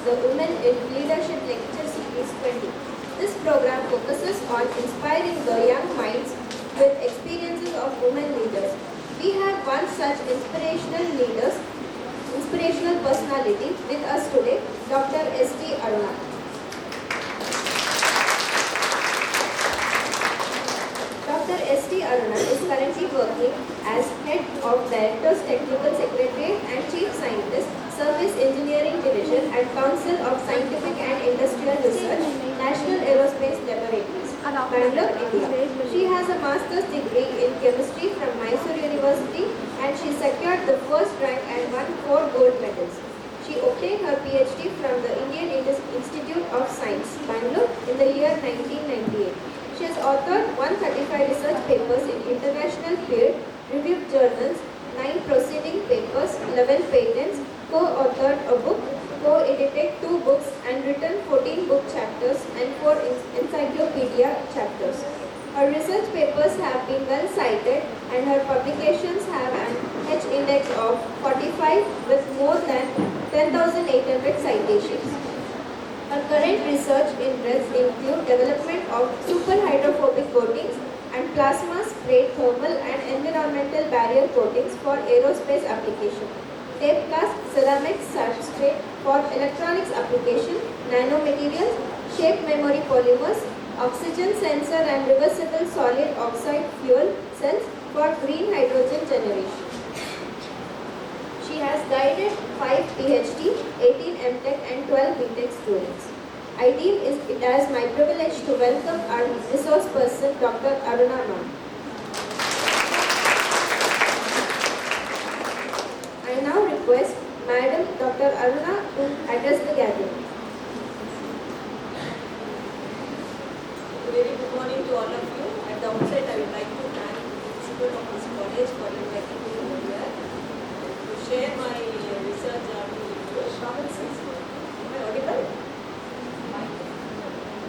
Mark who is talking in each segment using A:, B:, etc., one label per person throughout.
A: the Women in Leadership Lecture Series 20. This program focuses on inspiring the young minds with experiences of women leaders. We have one such inspirational personality with us today, Dr. S.T. Aruna. Dr. S.T. Aruna is currently working as Head of Directors Technical Secretariat and Chief Scientist, Service Engineering Division at Council of Scientific and Industrial Research, National Aerospace Laboratories, Bangalore, India. She has a master's degree in chemistry from Mysore University and she secured the first rank and won 4 gold medals. She obtained her PhD from the Indian Institute of Science, Bangalore in the year 1998. She has authored 135 research papers in international peer-reviewed journals, 9 proceeding papers, 11 patents, co-authored a book, co-edited 2 books and written 14 book chapters and 4 encyclopedia chapters. Her research papers have been well cited and her publications have an H index of 45 with more than 10,800 citations. Her current research interests include development of superhydrophobic coatings and plasma spray thermal and environmental barrier coatings for aerospace application, tape cast ceramic substrate for electronics application, nanomaterials, shape memory polymers, oxygen sensor and reversible solid oxide fuel cells for green hydrogen generation. She has guided 5 PhD, 18 MTech and 12 BTech students. I deem it as my privilege to welcome our resource person, Dr. Aruna Ma'am. I now request Madam Dr. Aruna to address the gathering.
B: Very good morning to all of you. At the outset, I would like to thank the principal of this college for inviting me over here to share my research journey with you. Common sense. Am I audible?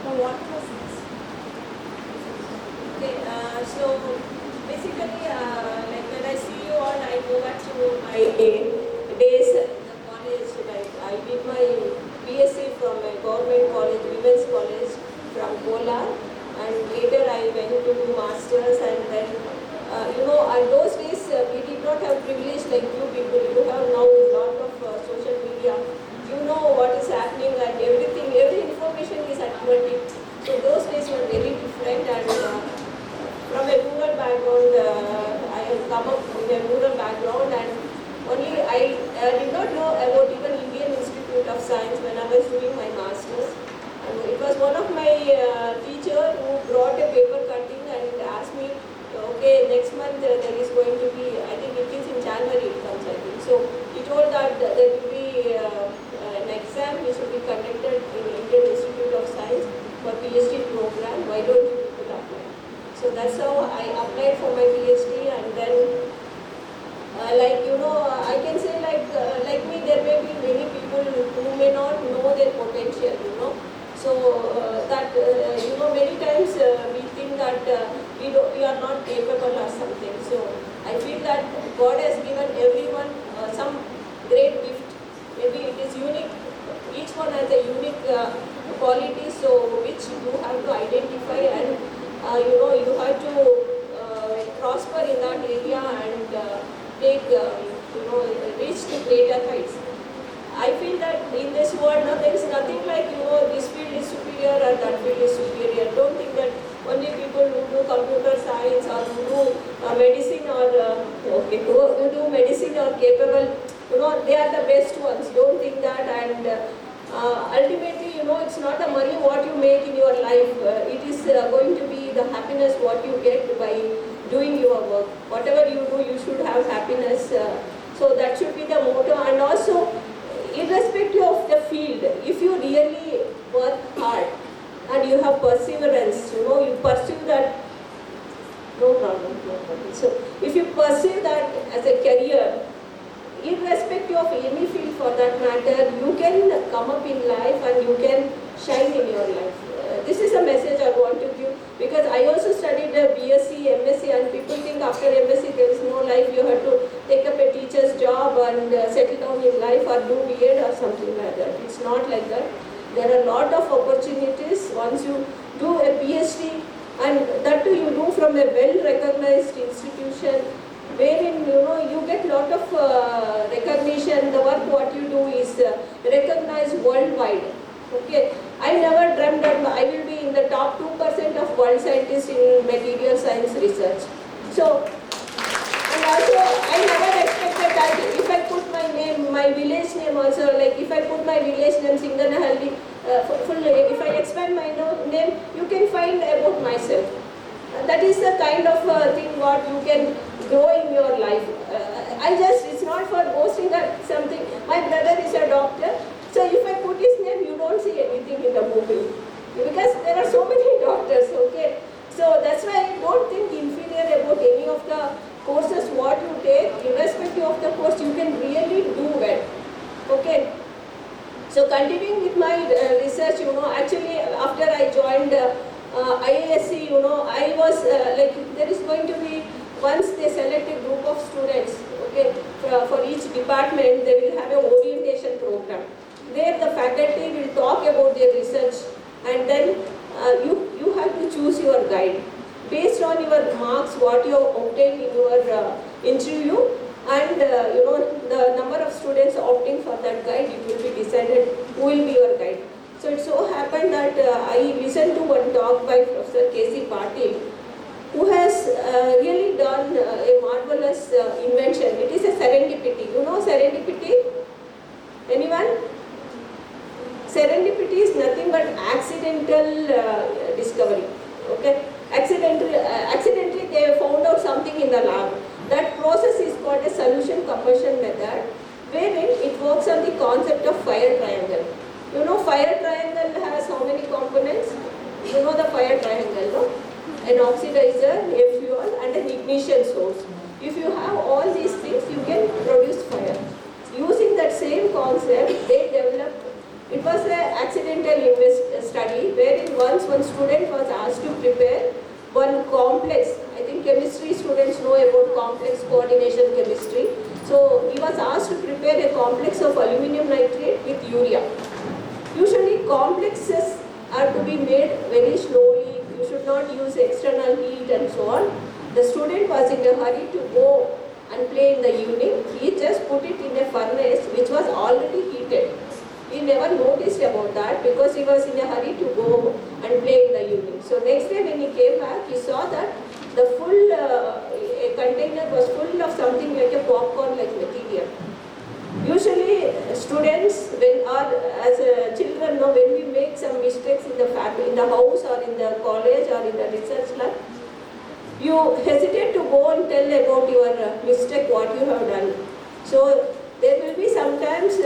B: Now, what was this? Okay, so basically, like when I see you all, I go back to my days in the college. Like I did my BSc from a government college, women's college from Kolar, and later I went to do masters, and then at those days we did not have privilege like you people. You have now a lot of social media. You know what is happening and everything. Every information is at 20. So those days were very different, and from a rural background, I have come up in a rural background, and only I did not know about even Indian Institute of Science when I was doing my masters. And it was one of my teacher who brought a paper cutting and asked me, okay, next month there is going to be, I think it is in January it comes, I think. So he told that there will be an exam which will be conducted in Indian Institute of Science for PhD program. Why don't you people apply? So that's how I applied for my PhD, and then I can say like me, there may be many people who may not know their potential, So many times we think that we are not capable or something. So I feel that God has given everyone some great gift. Maybe it is unique. Each one has a unique quality, so which you have to identify, and you have to prosper in that area and take reach to greater heights. I feel that in this world, there is nothing like, this field is superior or that field is superior. Don't think that only people who do computer science or who do medicine or who do medicine are capable, they are the best ones. Don't think that, and ultimately, it's not the money what you make in your life. It is going to be the happiness what you get by doing your work. Whatever you do, you should have happiness. So that should be the motto, and also, irrespective of the field, if you really work hard and you have perseverance, you pursue that, no problem. So if you pursue that as a career, irrespective of any field for that matter, you can come up in life and you can shine in your life. This is a message I want to give, because I also studied a BSc, MSc, and people think after MSc there is no life, you have to take up a teacher's job and settle down in life or do B.Ed or something. something like that. It's not like that. There are a lot of opportunities once you do a PhD, and that too you do from a well-recognized institution, wherein you get lot of recognition. The work what you do is recognized worldwide. Okay, I never dreamt that I will be in the top 2% of world scientists in material science research. So, and also I never expected that if I put my name, my village name also, like if I put my village name Singanahalli, if I expand my name, you can find about myself. That is the kind of thing what you can grow in your life. It's not for boasting that something. My brother is a doctor, so if I put his name, you don't see anything in the movie. Because there are so many doctors, okay? So that's why I don't think inferior about any of the courses what you take. Irrespective of the course, you can really do well, okay? So continuing with my research, actually after I joined IASC, I was like, there is going to be, once they select a group of students, okay, for each department, they will have an orientation program. There the faculty will talk about their research, and then you have to choose your guide. Based on your marks, what you have obtained in your interview, and the number of students opting for that guide, it will be decided who will be your guide. So it so happened that I listened to one talk by Professor K.C. Patil, who has really done a marvelous invention. It is a serendipity. You know serendipity? Anyone? Serendipity is nothing but accidental discovery. Okay? Accidentally they found out something in the lab. That process is called a solution combustion method, wherein it works on the concept of fire triangle. You know fire triangle has how many components? You know the fire triangle, no? An oxidizer, a fuel, and an ignition source. If you have all these things, you can produce fire. Using that same concept, they developed. It was an accidental study wherein once one student was asked to prepare one complex. I think chemistry students know about complex coordination chemistry. So he was asked to prepare a complex of aluminum nitrate with urea. Usually complexes are to be made very slowly. You should not use external heat and so on. The student was in a hurry to go and play in the evening. He just put it in a furnace which was already heated. He never noticed about that because he was in a hurry to go and play in the evening. So next day when he came back, he saw that the full a container was full of something like a popcorn-like material. Usually students, as children, when we make some mistakes in the family, in the house or in the college or in the research lab, you hesitate to go and tell about your mistake, what you have done. So there will be sometimes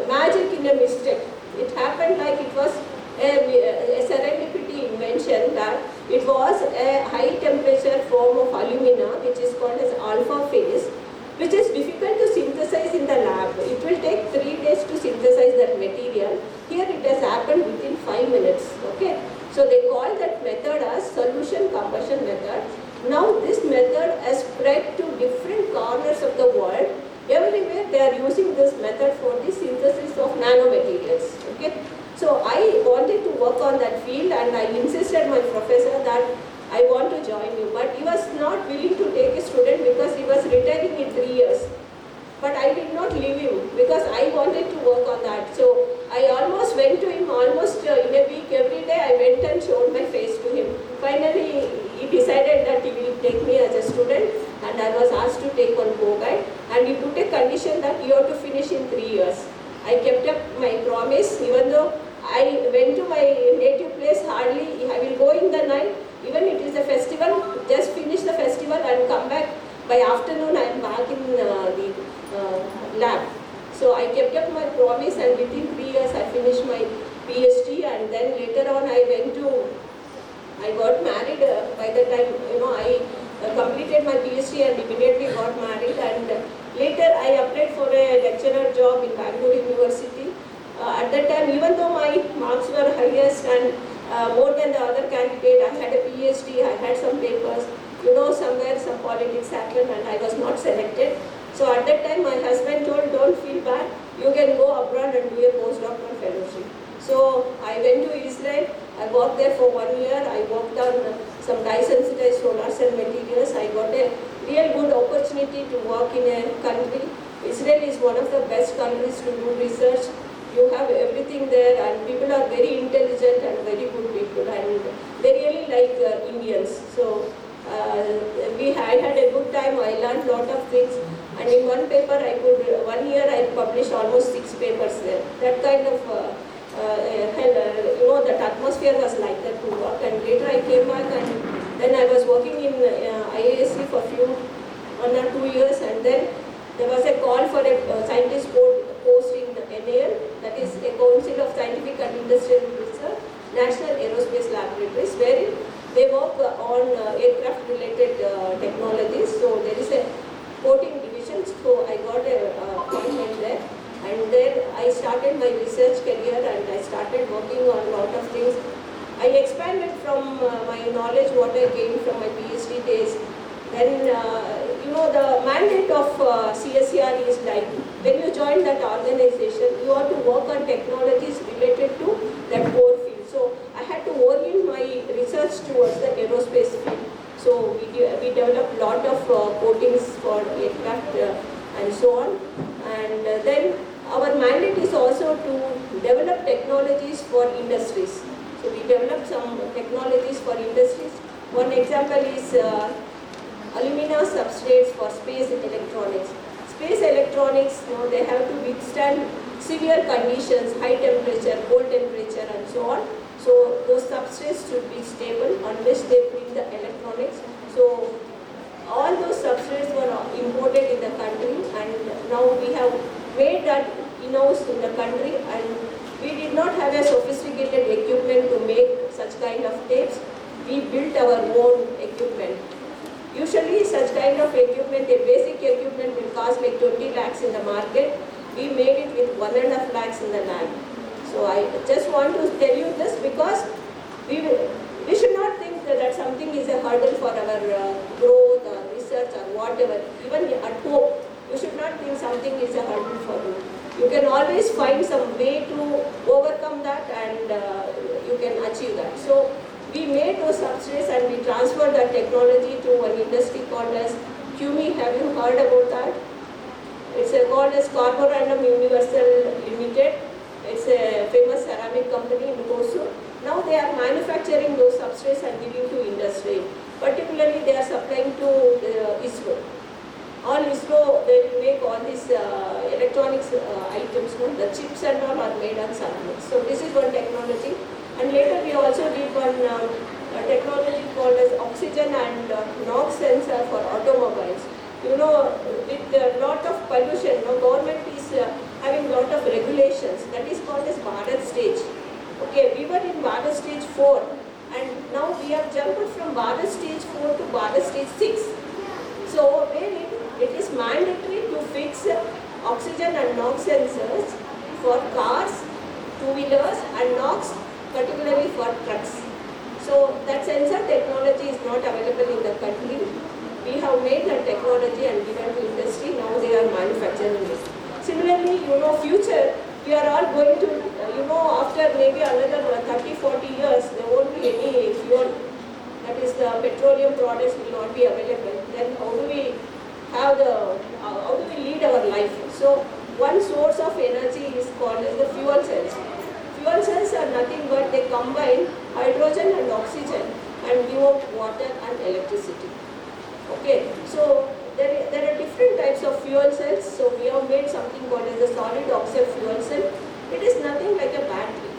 B: magic in a mistake. It happened like it was a serendipity invention, that it was a high temperature form of alumina which is called as alpha phase, which is difficult to synthesize in the lab. It will take 3 days to synthesize that material. Here it has happened within 5 minutes. Okay, so they call that method as solution combustion method. Now this method has spread to different corners of the world. Everywhere they are using this method for the synthesis of nanomaterials. Okay, so I wanted to work on that field, and I insisted my professor that I want to join you, but he was not willing to take a student because he was retiring in 3 years. But I did not leave him because I wanted to work on that. So I almost went to him almost in a week. Every day I went and showed my face to him. Finally, he decided that he will take me as a student, and I was asked to take one co-guide, and he put a condition that you have to finish in 3 years. I kept up my promise, even though I went to my native place hardly. I will go in the night, even it is a festival, just finish the festival and come back. By afternoon I am back in the lab. So I kept up my promise, and within 3 years I finished my PhD, and then later on I got married. By the time I completed my PhD and immediately got married, and later I applied for a lecturer job in Bangalore University. At that time, even though my marks were highest and more than the other candidate, I had a PhD, I had some papers, somewhere some politics happened and I was not selected. So at that time my husband told, don't feel bad, you can go abroad and do a postdoctoral fellowship. So I went to Israel, I worked there for 1 year, I worked on some dye-sensitized solar cell materials. I got a real good opportunity to work in a country. Israel is one of the best countries to do research. You have everything there, and people are very intelligent and very good people, and they really like Indians. So I had a good time. I learned a lot of things, and in one paper I could 1 year I published almost 6 papers there. That kind of that atmosphere was like that to work. And later I came back, and then I was working in IASC for 1 or 2 years, and then there was a call for a scientist post in NAL, that is a Council of Scientific and Industrial Research, National Aerospace Laboratories, where they work on aircraft related technologies. So there is a coating division, so I got a appointment there, and then I started my research career, and I started working on a lot of things. I expanded from my knowledge, what I gained from my PhD days. Then, the mandate of CSCR is like, when you join that organization, you have to work on technologies related to that core field. So I had to orient my research towards the aerospace field. So we developed a lot of coatings for aircraft and so on. And then our mandate is also to develop technologies for industries. So we developed some technologies for industries. One example is alumina substrates for space electronics. Space electronics, they have to withstand severe conditions, high temperature, cold temperature, and so on. So those substrates should be stable unless they bring the electronics. So all those substrates were imported in the country, and now we have made that in-house in the country, and we did not have a sophisticated equipment to make such kind of tapes. We built our own equipment. Usually such kind of equipment, a basic equipment will cost like 20 lakhs in the market. We made it with 1.5 lakhs in the lab. So I just want to tell you this because we should not think that something is a hurdle for our growth or research or whatever. Even at home, you should not think something is a hurdle for you. You can always find some way to overcome that, and you can achieve that. So we made those substrates and we transferred that technology to an industry called as QMI. Have you heard about that? It's called as Carborundum Universal Limited. It's a famous ceramic company in Hosur. Now they are manufacturing those substrates and giving to industry. Particularly they are supplying to ISRO. All ISRO, they will make all these electronics items. The chips and all are made on ceramics. So this is one technology. And later we also did one technology called as oxygen and NOx sensor for automobiles. With a lot of pollution, government is having a lot of regulations. That is called as Bharat stage. Okay, we were in Bharat stage 4, and now we have jumped from Bharat stage 4 to Bharat stage 6. So where it is mandatory to fix oxygen and NOx sensors for cars, two-wheelers, and NOx particularly for trucks. So that sensor technology is not available in the country. We have made that technology and given to industry. Now they are manufacturing it. Similarly, future, we are all going to, after maybe another 30-40 years, there won't be any fuel. That is, the petroleum products will not be available. Then how do we lead our life? So one source of energy is called as the fuel cells. Fuel cells are nothing but they combine hydrogen and oxygen and give out water and electricity. Okay, so there are different types of fuel cells. So we have made something called as a solid oxide fuel cell. It is nothing like a battery.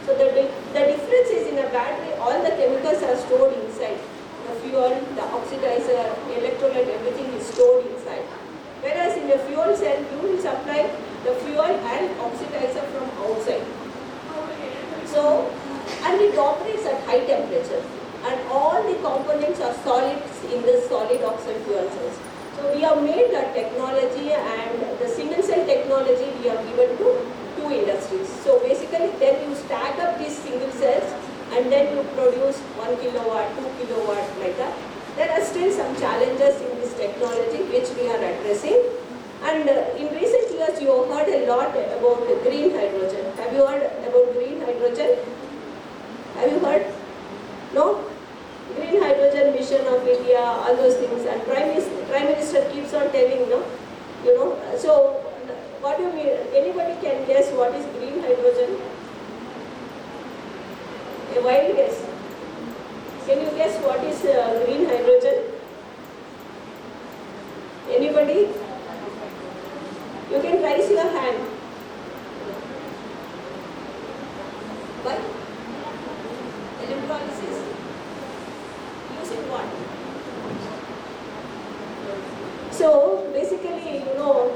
B: So the difference is in a battery, all the chemicals are stored inside. The fuel, the oxidizer, electrolyte, everything is stored inside. Whereas in a fuel cell, you will supply the fuel and oxidizer from outside. So, and it operates at high temperature, and all the components are solids in the solid oxide fuel cells. So we have made that technology, and the single cell technology we have given to 2 industries. So basically then you stack up these single cells and then you produce 1 kilowatt, 2 kilowatt, like that. There are still some challenges in this technology which we are addressing, and in recent years years you have heard a lot about green hydrogen. Have you heard about green hydrogen? Have you heard? No? Green hydrogen mission of India, all those things, and Prime Minister keeps on telling, no? You know, so what do you mean? Anybody can guess what is green hydrogen? A wild guess. Can you guess what is green hydrogen? Anybody? You can raise your hand. Why? Electrolysis? Using what? So basically, you know,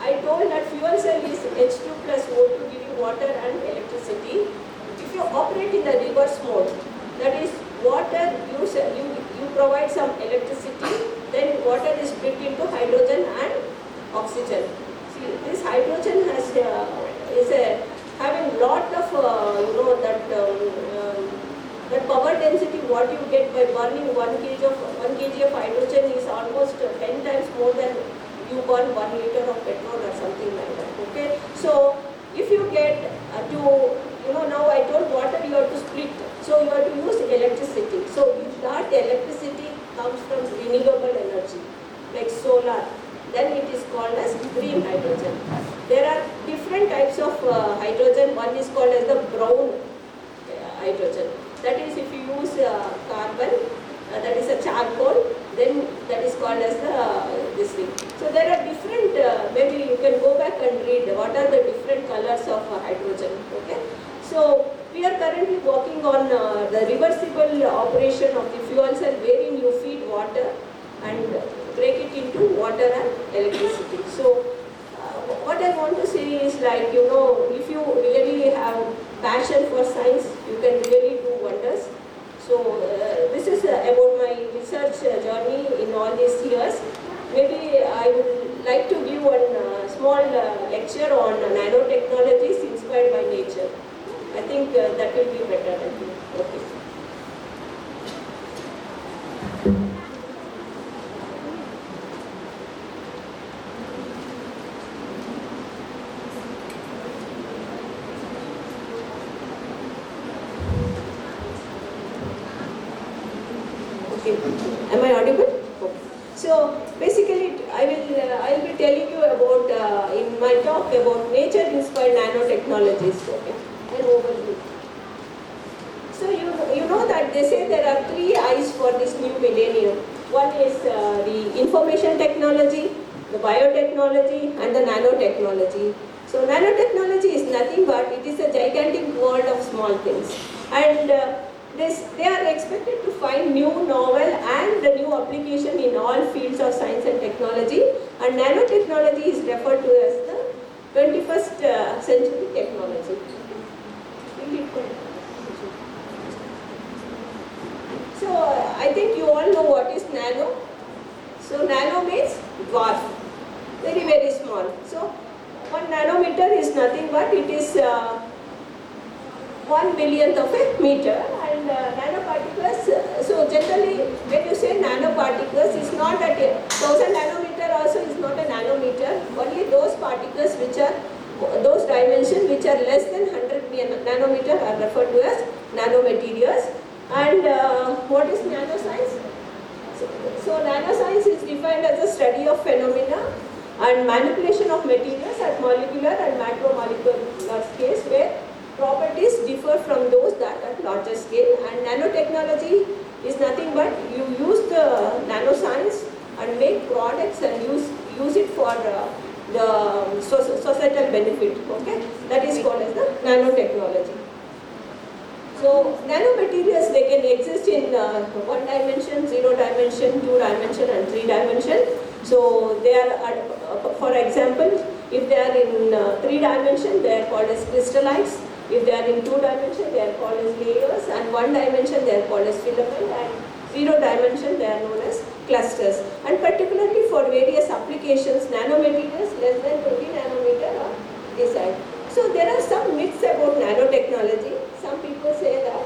B: I told that fuel cell is H2 plus O2 giving water and electricity. If you operate in the reverse mode, that is water, you provide some electricity, then water is split into hydrogen and oxygen. See, this hydrogen having lot of that power density. What you get by burning 1 kg of hydrogen is almost 10 times more than you burn 1 liter of petrol or something like that. Okay, so if you get now I told water you have to split, so you have to use electricity. So if that electricity comes from renewable energy like solar, then it is called as green hydrogen. There are different types of hydrogen. One is called as the brown hydrogen. That is, if you use carbon, that is a charcoal, then that is called as this thing. So there are different, maybe you can go back and read what are the different colors of hydrogen. Okay. So we are currently working on the reversible operation of the fuel cell, wherein you feed water and break it into water and electricity. So what I want to say is, like, if you really have passion for science, you can really do wonders. So this is about my research journey in all these years. Maybe I would like to give one small lecture on nanotechnologies inspired by nature. I think that will be better. I think. Okay. Am I audible? Okay. So basically, I will be telling you about in my talk about nature-inspired nanotechnologies. Okay, an overview. So you know that they say there are 3 I's for this new millennium. One is the information technology, the biotechnology, and the nanotechnology. So nanotechnology is nothing but it is a gigantic world of small things, and they are expected to find new, novel and the new application in all fields of science and technology, and nanotechnology is referred to as the 21st century technology. So I think you all know what is nano. So nano means dwarf, very, very small. So 1 nanometer is nothing but it is 1 millionth of a meter, and nanoparticles, so generally when you say nanoparticles, it's not that 1000 nanometer also is not a nanometer, only those particles which are, those dimensions which are less than 100 nanometer are referred to as nanomaterials. And what is nanoscience? So nanoscience is defined as the study of phenomena and manipulation of materials at molecular and macromolecular scales where properties differ from those that at larger scale, and nanotechnology is nothing but you use the nanoscience and make products and use it for the societal benefit. Okay, that is called as the nanotechnology. So nanomaterials, they can exist in 1 dimension, 0 dimension, 2 dimension, and 3 dimension. So they are, for example, if they are in 3 dimension, they are called as crystallites. If they are in 2 dimension, they are called as layers, and 1 dimension, they are called as filament, and 0 dimension, they are known as clusters. And particularly for various applications, nanomaterials less than 20 nanometer are desired. So there are some myths about nanotechnology. Some people say that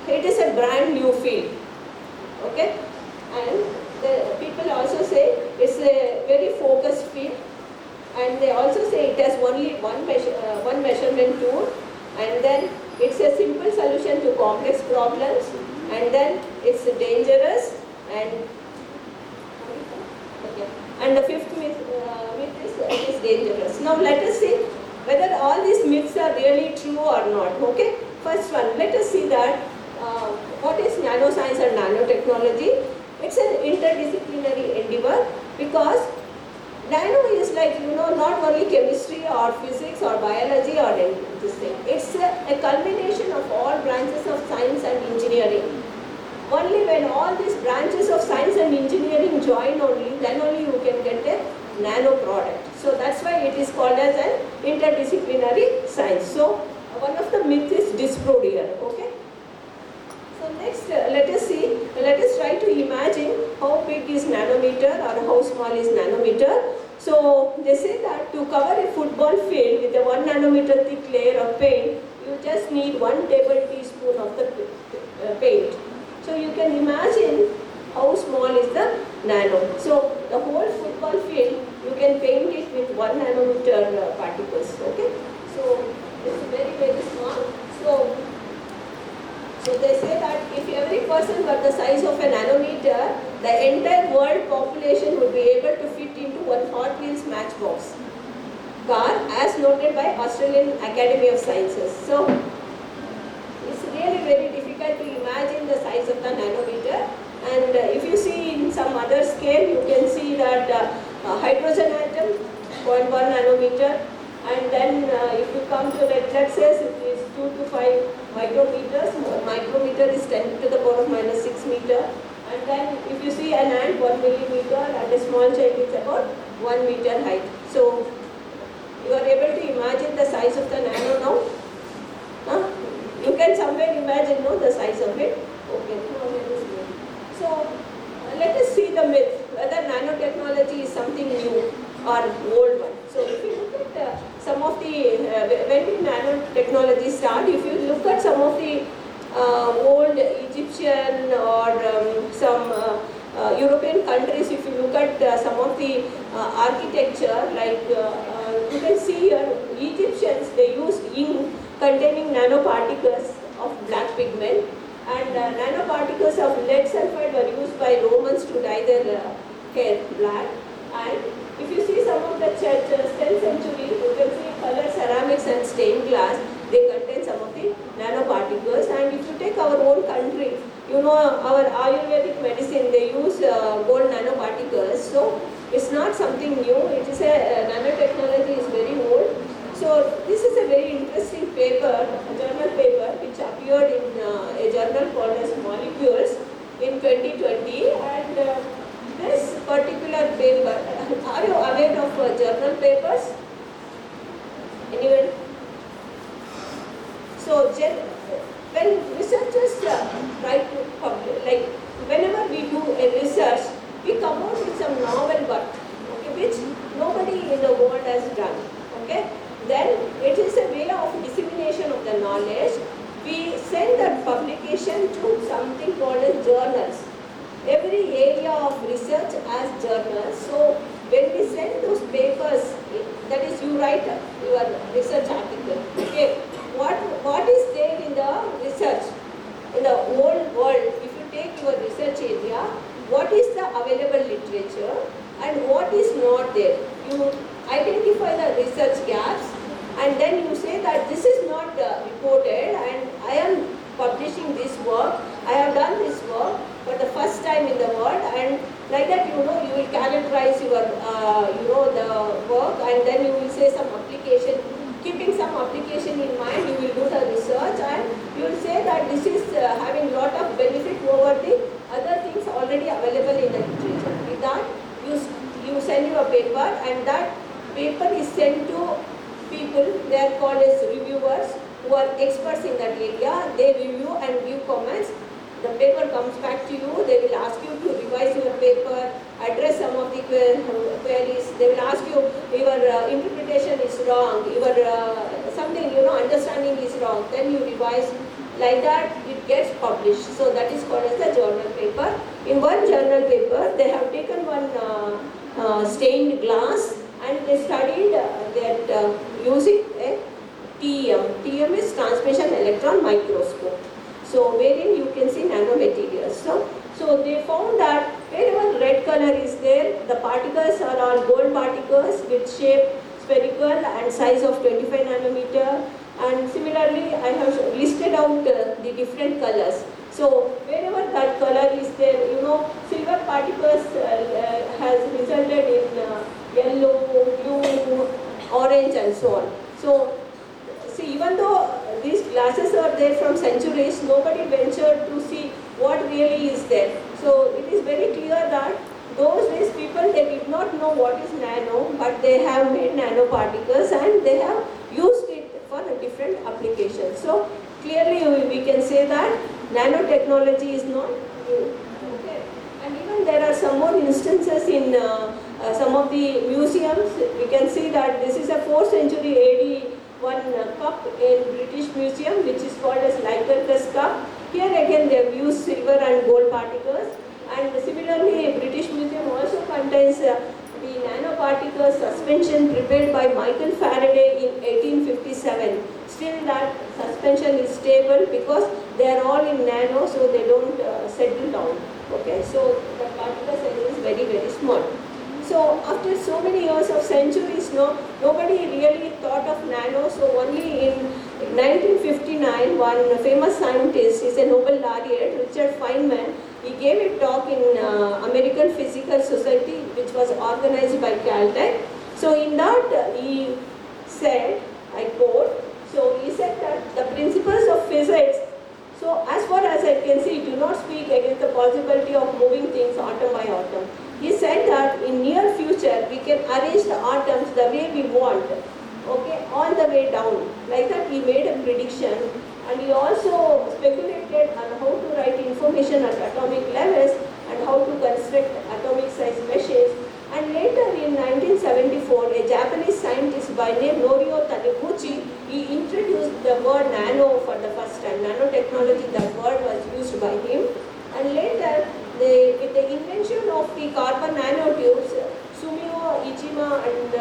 B: it is a brand new field. Okay, and the people also say it's a very focused field. and then it's a simple solution to complex problems, and then it's dangerous, and okay. And the fifth myth is it is dangerous. Now let us see whether all these myths are really true or not. Okay, first one, let us see that what is nanoscience and nanotechnology. It's an interdisciplinary endeavor because nano is like, not only chemistry or physics or biology or this thing. It's a culmination of all branches of science and engineering. Only when all these branches of science and engineering join only, then only you can get a nano product. So that's why it is called as an interdisciplinary science. So one of the myths is disproved here. Okay. So next, let us try to imagine how big is nanometer or how small is nanometer. So they say that to cover a football field with a 1 nanometer thick layer of paint, you just need 1 tablespoon of the paint. So you can imagine how small is the nano. So the whole football field, you can paint it with 1 nanometer particles. Okay. So it's very, very small. So they say that if every person were the size of a nanometer, the entire world population would be able to fit into one Hot Wheels matchbox car, as noted by Australian Academy of Sciences. So it's really very difficult to imagine the size of the nanometer. And if you see in some other scale, you can see that hydrogen atom, 0.1 nanometer, and then if you come to let's say it is 2 to 5 micrometers. Micrometer is 10 to the power of minus 6 meter. And then if you see an ant, 1 millimeter, and a small child, it's about 1 meter height. So you are able to imagine the size of the nano now? Huh? You can somewhere imagine, no, the size of it. Okay. So let us see the myth, whether nanotechnology is something new or old one. So if you look at some of the, when did nanotechnology start? If you look at some of the old Egyptian or some European countries, if you look at some of the architecture, like you can see here, Egyptians, they used ink containing nanoparticles of black pigment, and nanoparticles of lead sulfide were used by Romans to dye their hair black. And if you see some of the churches, 10th century, you can see color ceramics and stained glass, they contain some of the nanoparticles. And if you take our own country, our Ayurvedic medicine, they use gold nanoparticles. So it's not something new, it is nanotechnology is very old. So this is a very interesting paper, a journal paper, which appeared in a journal called as Molecules in 2020. And this particular paper, are you aware of journal papers? Anyone? So when researchers try to publish, like whenever we do a research, we come out with some novel work, okay, which nobody in the world has done. Okay, then it is a way of dissemination of the knowledge. We send that publication to something called as journals. Every area of research as journals. So when we send those papers, that is, you write your research article. Okay, what is there in the research in the whole world? If you take your research area, what is the available literature and what is not there? You identify the research gaps, and then you say that this is not reported, and I am publishing this work. I have done this work for the first time in the world, and like that, you will characterize your the work, and then you will say some application. Keeping some application in mind, you will do the research, and you will say that this is having lot of benefit over the other things already available in the literature. With that, you send your paper, and that paper is sent to people. They are called as reviewers, who are experts in that area. They review and give comments. The paper comes back to you. They will ask you to revise your paper, address some of the queries. They will ask you, your interpretation is wrong, your understanding is wrong. Then you revise. Like that, it gets published. So that is called as the journal paper. In one journal paper, they have taken one stained glass, and they studied that using a TEM. TEM is transmission electron microscope. So wherein you can see nanomaterials. So they found that wherever red color is there, the particles are all gold particles with shape spherical and size of 25 nanometer. And similarly, I have listed out the different colors. So wherever that color is there, silver particles has resulted in yellow, blue, orange and so on. So see, even though these glasses are there from centuries, nobody ventured to see what really is there. So it is very clear that those days people, they did not know what is nano, but they have made nanoparticles and they have used it for a different applications. So clearly we can say that nanotechnology is not new. Okay. And even there are some more instances in some of the museums. We can see that this is a 4th century AD one cup in British Museum, which is called as Lycurgus cup. Here again they have used silver and gold particles. And similarly, British Museum also contains the nanoparticle suspension prepared by Michael Faraday in 1857. Still that suspension is stable because they are all in nano, so they don't settle down. Okay, so the particle size is very, very small. So after so many years of centuries, nobody really thought of nano. So only in 1959, one famous scientist, is a Nobel laureate, Richard Feynman. He gave a talk in American Physical Society, which was organized by Caltech. So in that he said, I quote, so he said that the principles of physics, so as far as I can see, do not speak against the possibility of moving things atom by atom. He said that in near future, we can arrange the atoms the way we want, okay, all the way down. Like that he made a prediction. And he also speculated on how to write information at atomic levels and how to construct atomic size machines. And later in 1974, a Japanese scientist by name Norio Taniguchi, he introduced the word nano for the first time. Nanotechnology, that word was used by him. And later, with the invention of the carbon nanotubes, Sumio Ichima and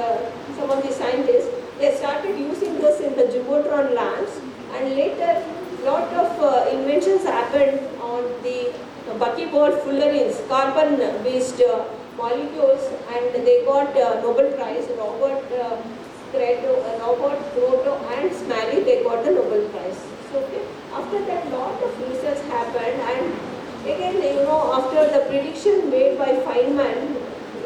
B: some of the scientists, they started using this in the Jumbotron lamps. And later, lot of inventions happened on the buckyball fullerenes, carbon-based molecules, and they got Nobel Prize. Robert Grotto and Smalley, they got the Nobel Prize. So okay, after that, lot of research happened, and again, after the prediction made by Feynman,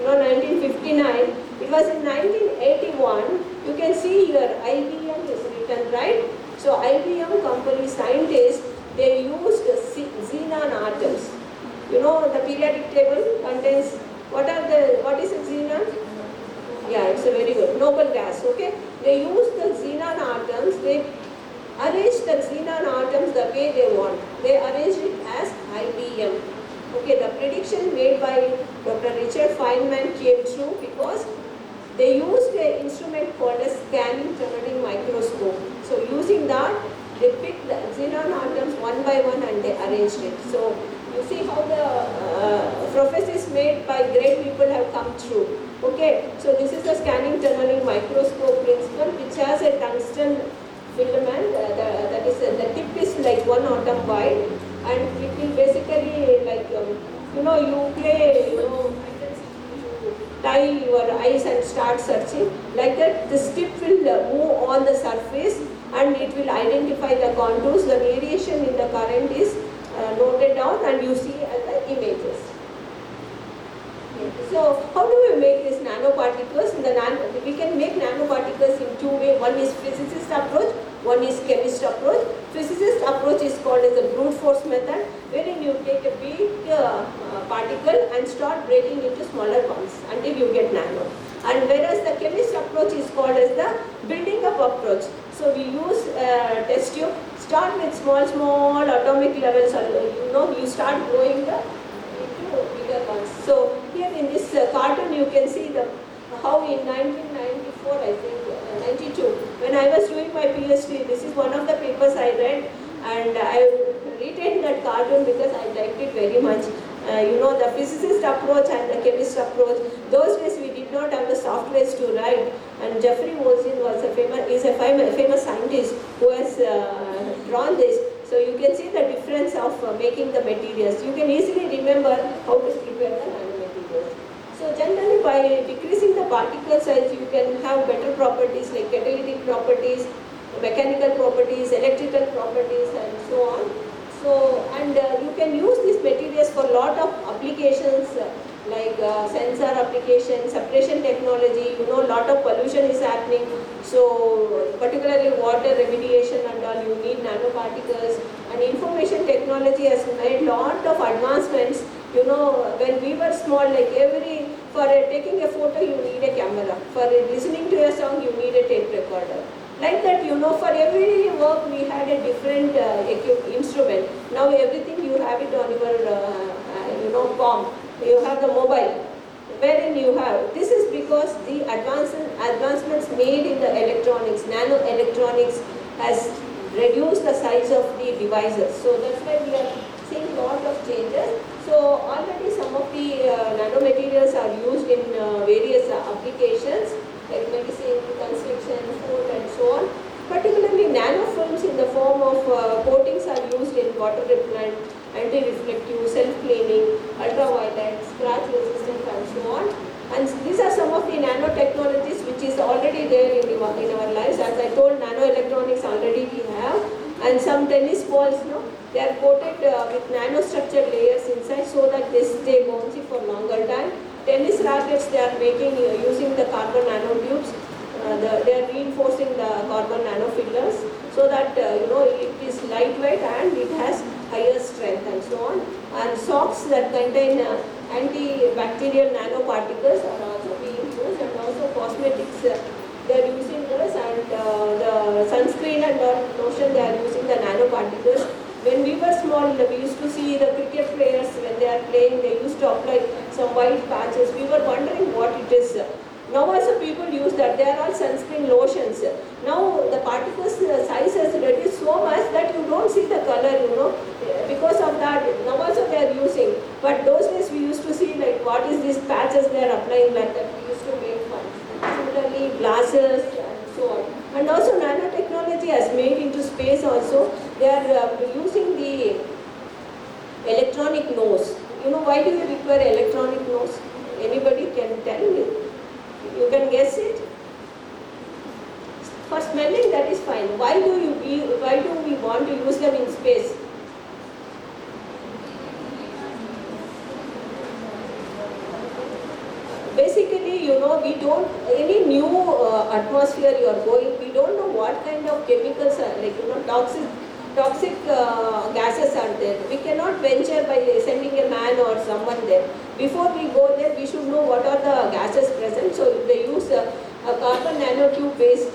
B: 1959, it was in 1981. You can see here, IBM is written, right? So IBM company scientists, they used xenon atoms. The periodic table contains, what is a xenon? Yeah, it's a very good, noble gas, okay? They used the xenon atoms, they arranged the xenon atoms the way they want. They arranged it as IBM. Okay, the prediction made by Dr. Richard Feynman came true because they used an instrument called a scanning tunneling microscope. So using that, they picked the xenon atoms one by one and they arranged it. So you see how the prophecies made by great people have come true. Okay, so this is the scanning tunneling microscope principle, which has a tungsten filament. That is the tip is like 1 atom wide, and it will basically like you play tie your eyes and start searching. Like that, the tip will move on the surface and it will identify the contours. The variation in the current is noted down and you see the images. So how do we make these nanoparticles? We can make nanoparticles in two ways. One is physicist approach, one is chemist approach. Physicist approach is called as the brute force method, wherein you take a big particle and start breaking into smaller ones until you get nano. And whereas the chemist approach is called as the building up approach. So we use test tube, start with small atomic levels, you start growing into bigger ones. So here in this cartoon you can see how in 1994, I think, 92, when I was doing my PhD, this is one of the papers I read, and I retained that cartoon because I liked it very much. The physicist approach and the chemist approach, those days we did not have the softwares to write, and Jeffrey Woolsey is a famous scientist who has drawn this. So you can see the difference of making the materials. You can easily remember how to prepare the nanomaterials. So generally by decreasing the particle size, you can have better properties like catalytic properties, mechanical properties, electrical properties, and so on. So, and you can use these materials for a lot of applications like sensor application, separation technology. You know, lot of pollution is happening. So, particularly water remediation and all, you need nanoparticles. And information technology has made lot of advancements. You know, when we were small, like for taking a photo, you need a camera. For listening to a song, you need a tape recorder. Like that, you know, for every work we had a different instrument. Now everything you have it on your, palm. You have the mobile, wherein you have. This is because the advancements made in the electronics, nano electronics, has reduced the size of the devices. So that's why we are seeing lot of changes. So already some of the nanomaterials are used in various applications like medicine, construction, food, and so on. Particularly nanofilms in the form of coatings are used in water repellent, anti-reflective, self-cleaning, ultraviolet, scratch resistant, and so on. And these are some of the nanotechnologies which is already there in our lives. As I told, nanoelectronics already we have. And some tennis balls, they are coated with nanostructured layers inside so that they stay bouncy for longer time. Tennis rackets, they are making using the carbon nanotubes. They are reinforcing the carbon nanofillers so that it is lightweight and it has higher strength and so on. And socks that contain antibacterial nanoparticles are also being used, and also cosmetics they are using this, and the sunscreen and lotion they are using the nanoparticles. When we were small, we used to see the cricket players when they are playing, they used to apply some white patches. We were wondering what it is. Now also people use that. They are all sunscreen lotions. Now the particles size has reduced so much that you don't see the color, because of that. Now also they are using. But those days we used to see like what is these patches they are applying, like that. We used to make fun. Similarly glasses and so on. And also nanotechnology has made into space also. They are using the electronic nose. Why do you require electronic nose? Anybody can tell me? You can guess it? For smelling, that is fine. Why do we want to use them in space? Basically, we don't, any new atmosphere you are going, we don't know what kind of chemicals are, like, toxic gases are there. We cannot venture by sending a man or someone there. Before we go there, we should know what are the gases present. So if they use a carbon nanotube based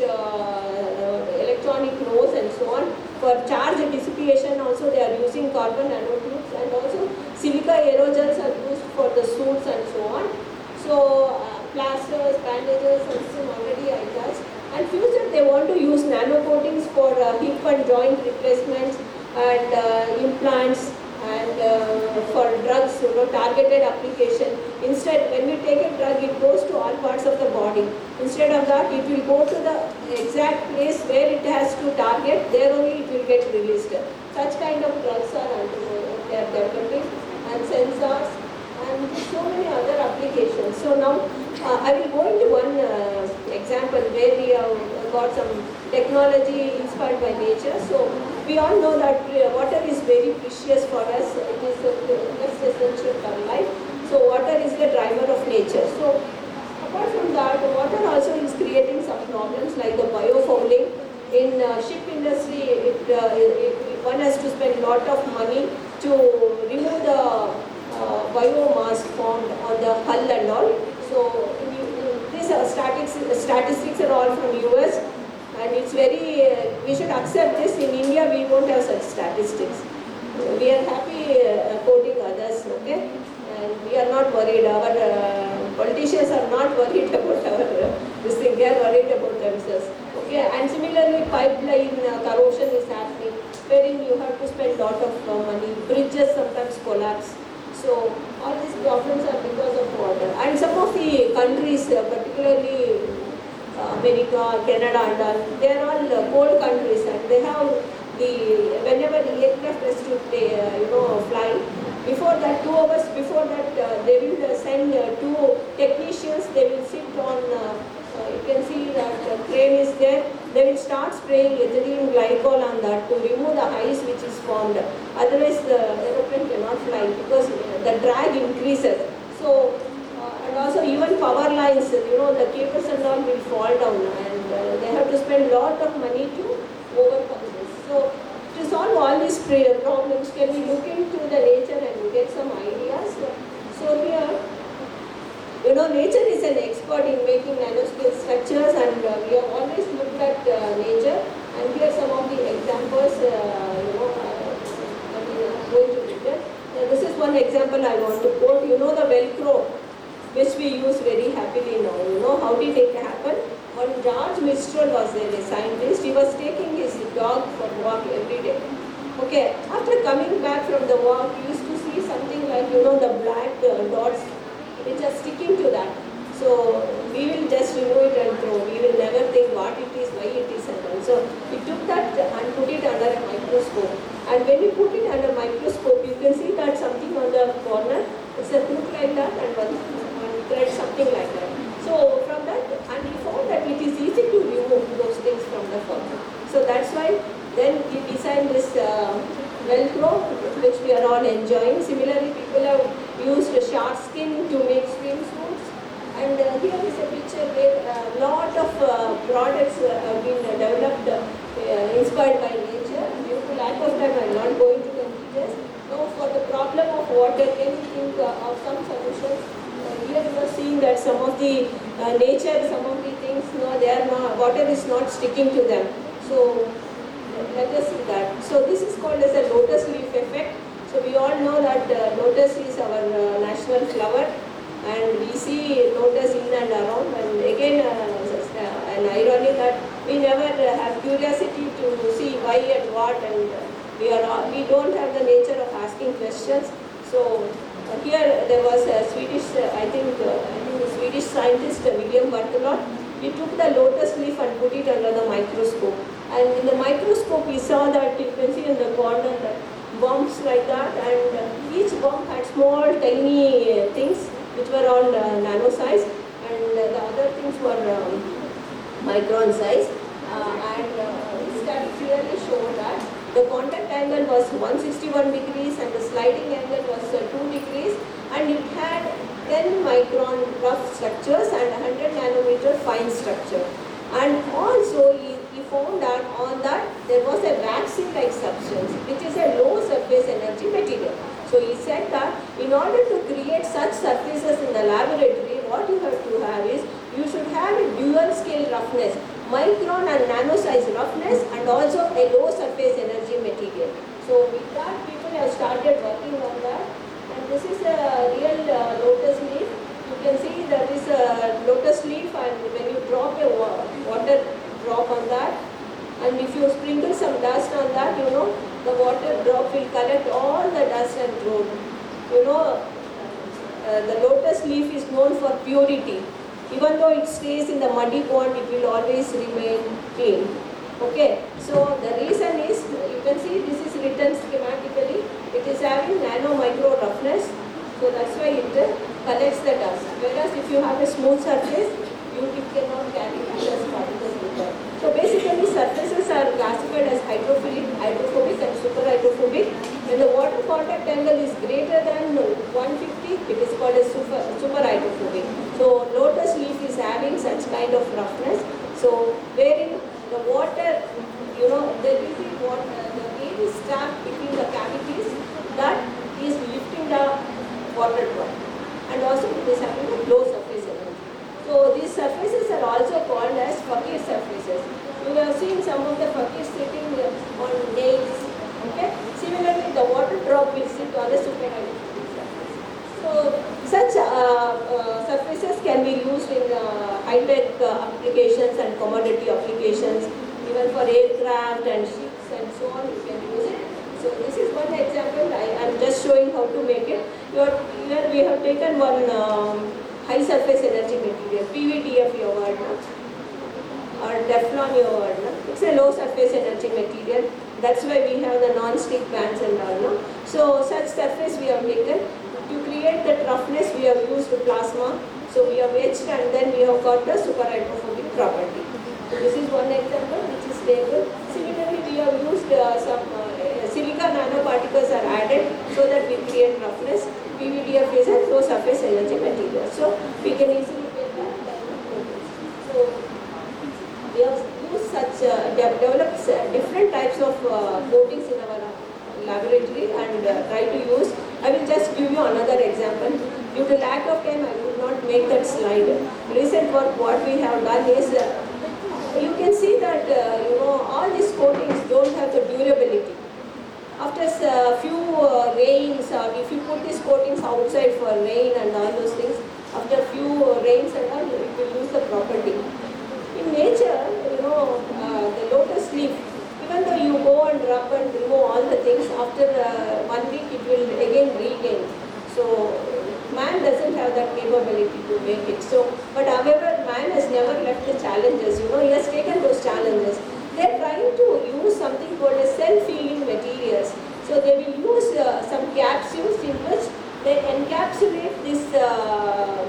B: electronic nose and so on. For charge dissipation also they are using carbon nanotubes, and also silica aerogels are used for the suits and so on. So plasters, bandages, and some already I touched. And future they want to use nano coatings for hip and joint replacements and implants, and for drugs, targeted application. Instead, when we take a drug, it goes to all parts of the body. Instead of that, it will go to the exact place where it has to target. There only it will get released. Such kind of drugs are they are developing, and sensors, and so many other applications. So now I will go into one example where we have got some technology inspired by nature. So we all know that water is very precious for us. It is most essential for life. So water is the driver of nature. So apart from that, water also is creating some problems like the biofouling. In ship industry, one has to spend a lot of money to remove the biomass formed on the hull and all. So these statistics are all from US, and it's very, we should accept this. In India, we won't have such statistics. We are happy quoting others, okay? And we are not worried. Our politicians are not worried about our this thing. They are worried about themselves. Okay, and similarly, pipeline corrosion is happening, wherein you have to spend a lot of money. Bridges sometimes collapse. So all these problems are because of water. And some of the countries, particularly America, Canada, and all, they are all cold countries, and they have the send two technicians. They will sit on, you can see that the crane is there. They will start spraying ethylene glycol on that to remove the ice which is formed. Otherwise the aeroplane cannot fly because the drag increases. So, and also even power lines, the cables and all will fall down, and they have to spend a lot of money to overcome this. So, to solve all these problems, can we look into the nature and get some ideas? So here, nature is an expert in making nanoscale structures, and we have always looked at nature. And here are some of the examples, I'm going to look at. This is one example I want to quote. The Velcro, which we use very happily now. How did it happen? When George Mistral was there, a scientist, he was taking his dog for walk every day. Okay, after coming back from the walk, he used to see something like, the black dots which are sticking to that. So we will just remove it and throw. We will never think what it is, why it is, and all. So we took that and put it under a microscope. And when we put it under a microscope, you can see that something on the corner. It's a hook like that and one thread, something like that. So from that, and we found that it is easy to remove those things from the fur. So that's why then we designed this Velcro, which we are all enjoying. Similarly, people have used shark skin to make swimsuits. And here is a picture where a lot of products have been developed inspired by nature. Due to lack of time, I am not going to the details. Now, for the problem of water, can you think of some solutions? Here you are seeing that some of the nature, some of the things, they are not, water is not sticking to them. So let us see that. So this is called as a lotus leaf effect. So we all know that lotus is our national flower, and we see lotus in and around. And again, an irony that we never have curiosity to see why and what, and we don't have the nature of asking questions. So here there was a Swedish, I think the Swedish scientist William Berthelot. He took the lotus leaf and put it under the microscope. And in the microscope, we saw that you can see in the corner that bumps like that, and each bump had small, tiny things which were all nano size, and the other things were micron size. And this study clearly showed that the contact angle was 161 degrees and the sliding angle was 2 degrees, and it had 10 micron rough structures and 100 nanometer fine structure. And also he found that on that there was a vaccine-like substance, which is a low surface energy material. So he said that in order to create such surfaces in the laboratory, what you have to have is, you should have a dual scale roughness, micron and nano size roughness, and also a low surface energy material. So with that, people have started working on that. And this is a real lotus leaf. You can see that is a lotus leaf, and when you drop a water drop on that, and if you sprinkle some dust on that, the water drop will collect all the dust and throw. The lotus leaf is known for purity. Even though it stays in the muddy pond, it will always remain clean. Okay, so the reason is, you can see this is written schematically. It is having nano micro roughness, so that's why it collects the dust. Whereas if you have a smooth surface, it cannot carry the dust particles with that. So basically, surfaces are classified as hydrophilic, hydrophobic, and super hydrophobic. When the water contact angle is greater than 150, it is called as super hydrophobic. So lotus leaf is having such kind of roughness. So wherein the water, there will be the air is trapped between the cavities, that is lifting the water drop. And also it is having a low surface energy. So these surfaces are also called as fakir surfaces. You have seen some of the fakirs sitting on nails. Okay. Similarly, the water drop will sit on a super hydrophobic surface. So such surfaces can be used in high-tech applications and commodity applications, even for aircraft and ships and so on. You can use it. So this is one example. I am just showing how to make it. Here we have taken one high surface energy material, PVDF you have heard, or Teflon you have heard. It's a low surface energy material. That's why we have the non-stick pans and all. So such surface we have taken. To create that roughness, we have used plasma. So we have etched and then we have got the super hydrophobic property. So this is one example which is stable. Similarly, we have used some silica nanoparticles are added so that we create roughness. PVDF is a low surface energy material. So we can easily get that. So we have used such, developed different types of coatings in our laboratory and try to use. I will just give you another example. Due to lack of time, I will not make that slide. Recent work, what we have done is, you can see that all these coatings don't have the durability. After a few rains, or if you put these coatings outside for rain and all those things, after a few rains and all, it will lose the property. In nature, the lotus leaf, even though you go and rub and remove all the things, after 1 week it will again regain. So man doesn't have that capability to make it. So, but however, man has never left the challenges. He has taken those challenges. They are trying to use something called as self-healing materials. So they will use some capsules in which they encapsulate this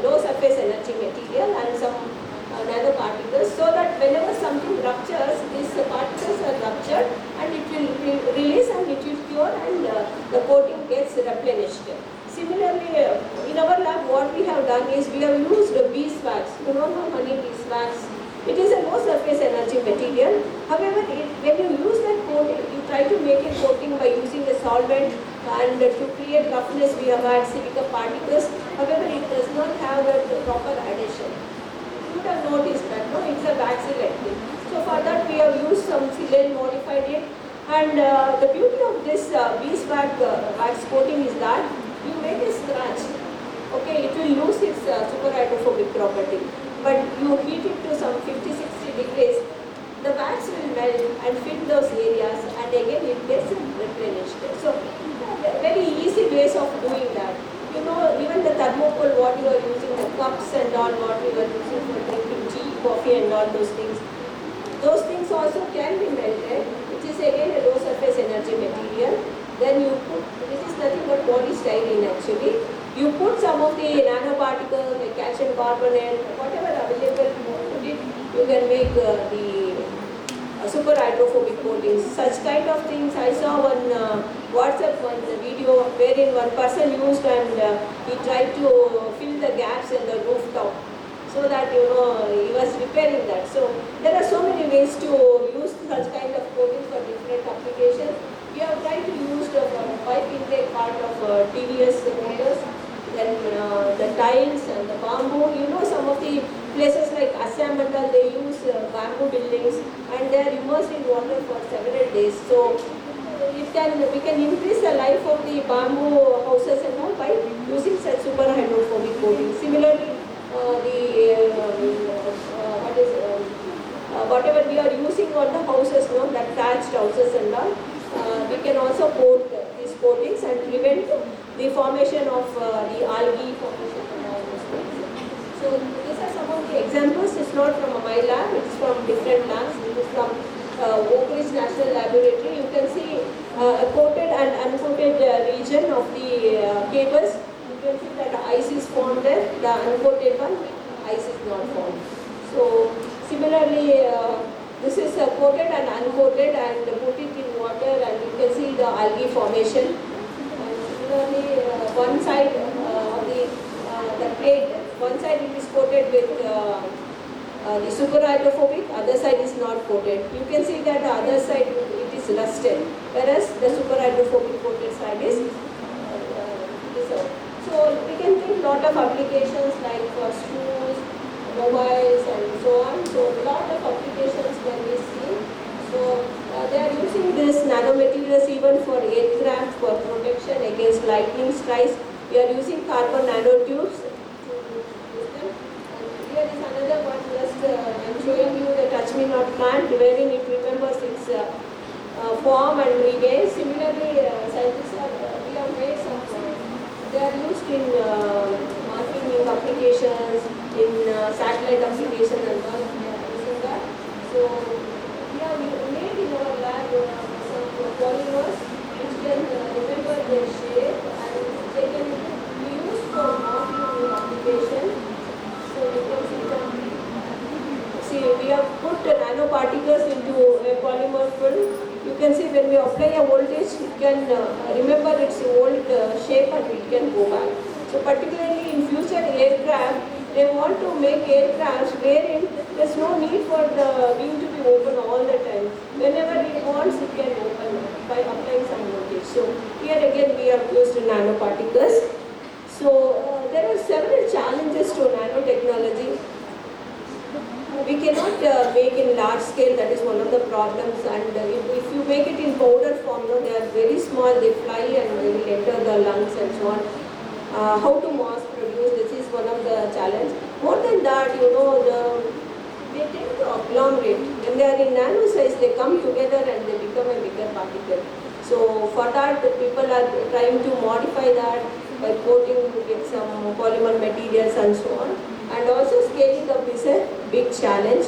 B: low surface energy material and some nanoparticles, so that whenever something ruptures, these particles are ruptured and it will release and it will cure and the coating gets replenished. Similarly, in our lab, what we have done is we have used beeswax. Honey beeswax. It is a low surface energy material. However, when you use that coating, you try to make a coating by using a solvent, and to create roughness, we have had silica particles. However, it does not have that proper adhesion. You would have noticed that, no? It's a waxy-active. So for that, we have used some silane, modified it. And the beauty of this beeswax wax coating is that you make a scratch. Okay, it will lose its super hydrophobic property. But you heat it to some 50-60 degrees, the wax will melt and fill those areas, and again it gets replenished. So very easy ways of doing that. Even the thermocol, what you are using, the cups and all, what you are using for drinking tea, coffee and all those things also can be melted, which is again a low surface energy material. Then you put, this is nothing but polystyrene actually. You put some of the nanoparticles, like calcium carbonate, whatever available, you put it, you can make the super hydrophobic coatings. Such kind of things. I saw one WhatsApp one video wherein one person used and he tried to fill the gaps in the rooftop, so that he was repairing that. So there are so many ways to use such kind of coatings for different applications. We have tried to use the pipe intake part of TVS motors. Then the tiles and the bamboo, some of the places like Assam and all, they use bamboo buildings and they are immersed in water for several days. So we can increase the life of the bamboo houses and all by using such super hydrophobic coating. Similarly, whatever we are using on the houses, that thatched houses and all, we can also coat these coatings and prevent the formation of the algae formation and all those things. So these are some of the examples. It's not from my lab, it's from different labs. It is from Oak Ridge National Laboratory. You can see a coated and uncoated region of the cables. You can see that the ice is formed there, the uncoated one, ice is not formed. So similarly, this is coated and uncoated and put it in water and you can see the algae formation. Similarly, one side of the plate, one side it is coated with the super hydrophobic, other side is not coated. You can see that the other side it is rusted, whereas the super hydrophobic coated side is preserved. So we can think lot of applications like for shoes, mobiles and so on. So lot of applications can be seen. So they are using this nanomaterials even for aircraft for protection against lightning strikes. We are using carbon nanotubes to use them. And here is another one. Just I'm showing you the touch me not plant, wherein it remembers its form and regains. Similarly, scientists we have made some. They are used in marking applications, in satellite applications and all. We are using that. So we made in our lab some polymers which can remember their shape and they can be when we apply a voltage, it can remember its old shape and it can go back. So particularly in future aircraft, they want to make aircrafts wherein there's no need for the wing to be open all the time. Whenever it wants, it can open by applying some voltage. So here again we have used nanoparticles. So there are several challenges to nanotechnology. We cannot make in large scale, that is one of the problems, and if you make it in powder form, no, they are very small, they fly and they will enter the lungs and so on. How to mass produce, this is one of the challenge. More than that, they tend to agglomerate. When they are in nano size, they come together and they become a bigger particle. So for that, people are trying to modify that by coating with some polymer materials and so on. And also scaling up is a big challenge.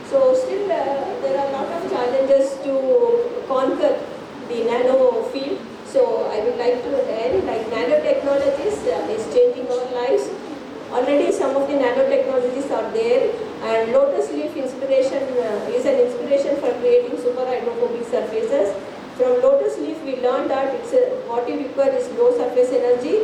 B: So still there are a lot of challenges to conquer the nano field. So I would like to end, like nanotechnologies is changing our lives. Already some of the nanotechnologies are there, and lotus leaf inspiration is an inspiration for creating super hydrophobic surfaces. From lotus leaf we learned that what we require is low surface energy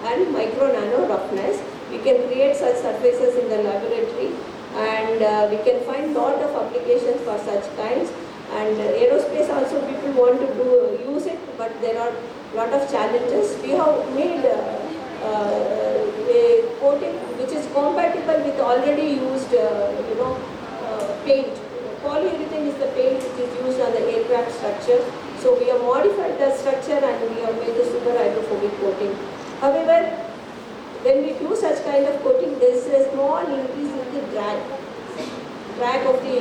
B: and micro nano roughness. We can create such surfaces in the laboratory, and we can find lot of applications for such kinds. And aerospace also people want to use it, but there are lot of challenges. We have made a coating which is compatible with already used paint. Polyurethane is the paint which is used on the aircraft structure. So we have modified the structure and we have made the super hydrophobic coating. However, when we do such kind of coating, there is a small increase in the drag of the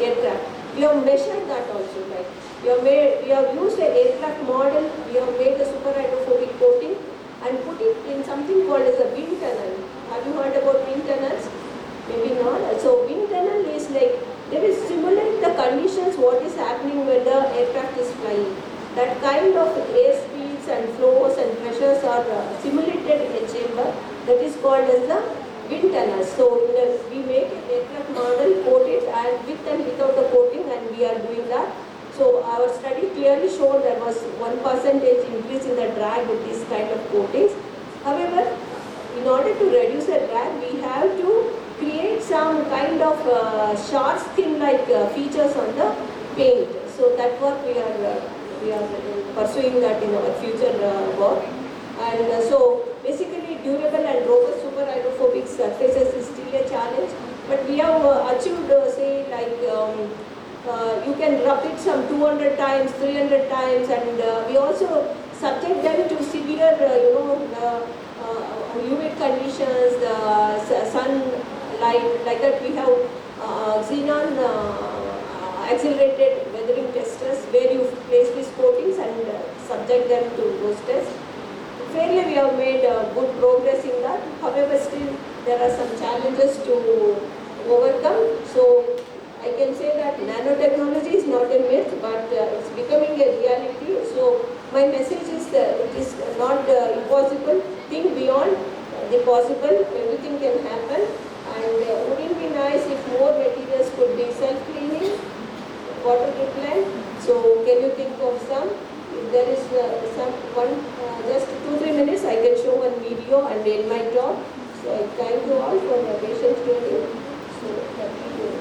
B: aircraft. We have measured that also. Like we have used an aircraft model. We have made the super hydrophobic coating and put it in something called as a wind tunnel. Have you heard about wind tunnels? Maybe not. So wind tunnel is like they will simulate the conditions what is happening when the aircraft is flying. That kind of air speeds and flows and pressures are simulated in a chamber. That is called as the wind tunnel. So we make an aircraft model, coat it, and with and without the coating, and we are doing that. So our study clearly showed there was 1% increase in the drag with this kind of coatings. However, in order to reduce the drag, we have to create some kind of short skin-like features on the paint. So that work we are pursuing that in our future work. And so basically durable and robust super hydrophobic surfaces is still a challenge, but we have achieved say like you can rub it some 200 times, 300 times, and we also subject them to severe humid conditions, the sunlight, like that. We have xenon accelerated weathering testers where you place these coatings and subject them to those tests. Fairly we have made good progress in that. However, still there are some challenges to overcome. So I can say that nanotechnology is not a myth, but it's becoming a reality. So my message is it is not impossible. Think beyond the possible. Everything can happen. And wouldn't it be nice if more materials could be self-cleaning, water repellent? So can you think of some? If there is just 2-3 minutes, I can show one video and end my talk. So I thank you all for your patience hearing. So that we do.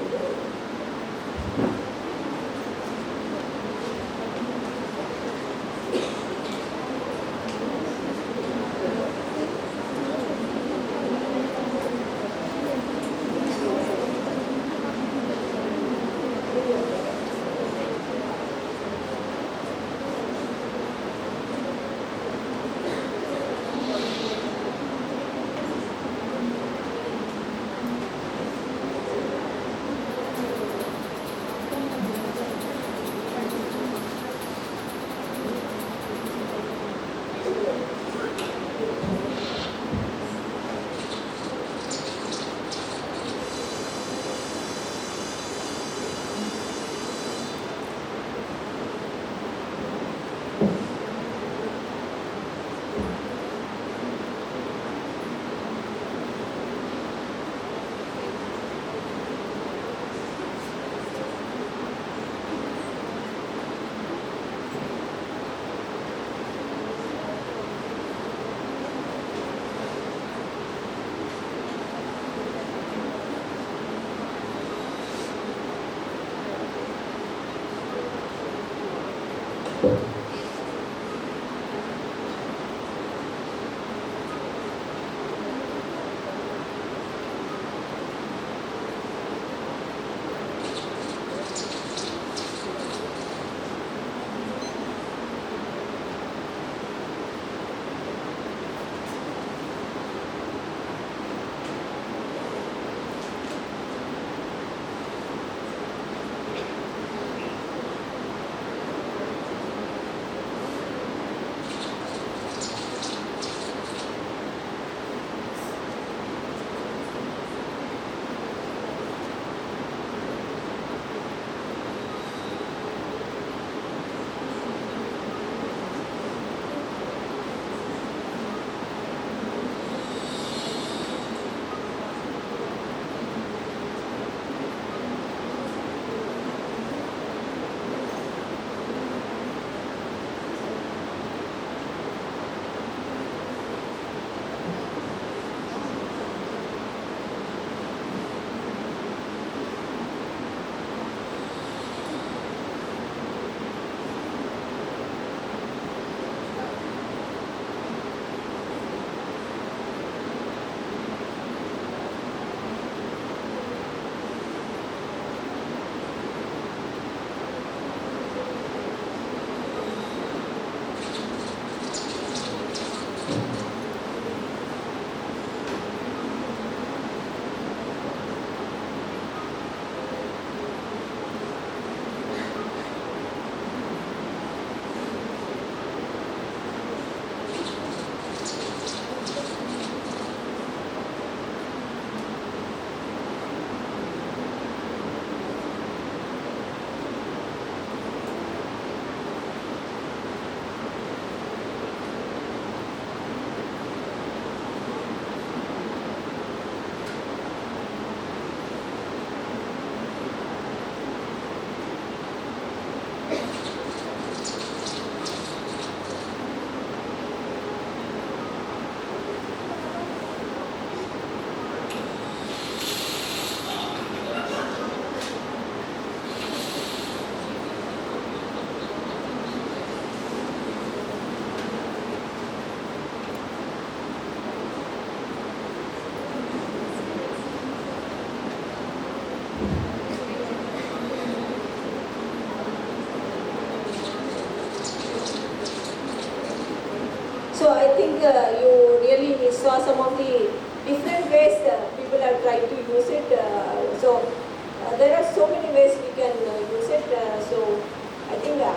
B: So I think you really saw some of the different ways people are trying to use it. There are so many ways we can use it. So I think I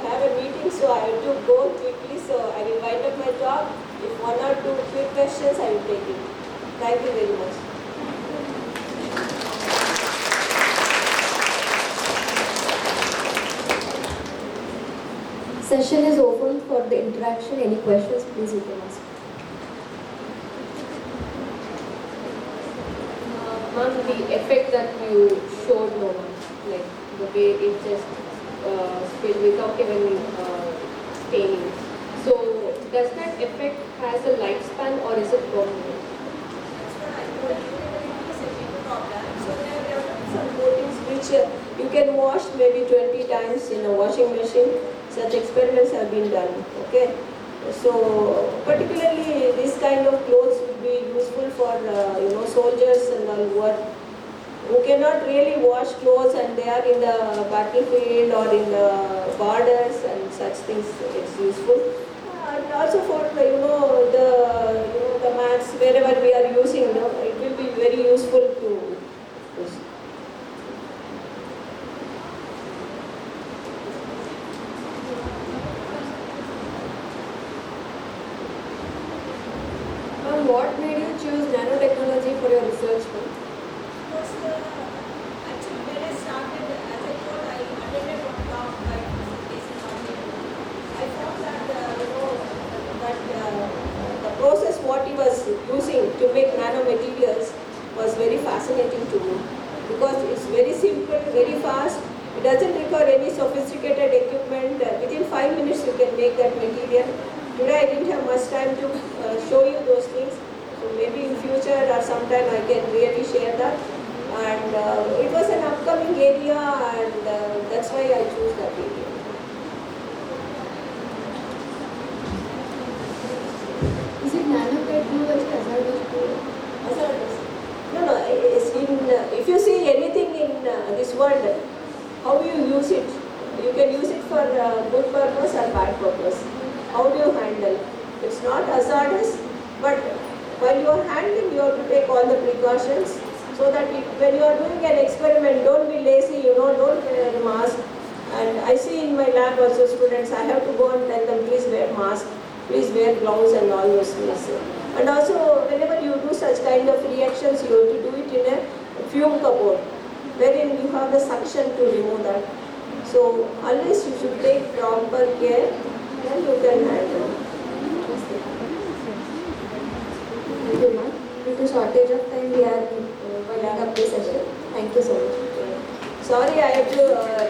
B: have a meeting, so I have to go quickly. So I will wind up my talk. If one or two quick questions, I will take it. Thank you very much.
A: Session is open for the interaction. Any questions, please you can ask.
C: Ma'am, the effect that you showed no one, like the way it just spilled without even staining. So does that effect has a lifespan or is it permanent?
B: So there are some coatings which you can wash maybe 20 times in a washing machine. Such experiments have been done. Okay. So particularly this kind of clothes would be useful for soldiers and all who cannot really wash clothes and they are in the battlefield or in the borders and such things. It's useful. And also for the mats wherever we are using, it will be very useful to use.
A: What made you choose nanotechnology for your research?
B: Because actually when I started, as I told, I attended one talk by Professor Jason. I found that the process what he was using to make nanomaterials was very fascinating to me because it's very simple, very fast. It doesn't require any sophisticated equipment. Within 5 minutes you can make that material. Today I didn't have much time to show you those things. So maybe in future or sometime I can really share that. And it was an upcoming area and that's why I chose that area.
A: Is it nanotechnology hazardous?
B: Hazardous? No. If you see anything in this world, how you use it? You can use it for good purpose or bad purpose. How do you handle? It's not hazardous, but while you are handling, you have to take all the precautions so that when you are doing an experiment, don't be lazy, don't wear a mask. And I see in my lab also students, I have to go and tell them, please wear mask, please wear gloves and all those things. And also, whenever you do such kind of reactions, you have to do it in a fume cupboard, wherein you have the suction to remove that. So, unless you should take proper care, then you can handle.
A: Thank you, ma'am. Due to shortage of time, we are winding up this session. Thank you so much.
B: Sorry, I have to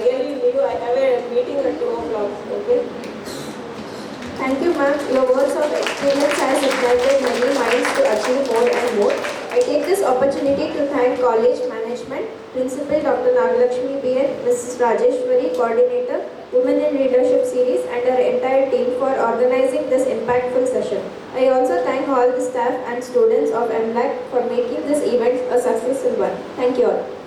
B: really leave. I have a meeting at 2 o'clock. Okay.
A: Thank you, ma'am. Your words of experience has ignited many minds to achieve more and more. I take this opportunity to thank college management, Principal Dr. Nagalakshmi B.N., Mrs. Rajeshwari, Coordinator, Women in Leadership Series, and our entire team for organizing this impactful session. I also thank all the staff and students of MLAC for making this event a successful one. Thank you all.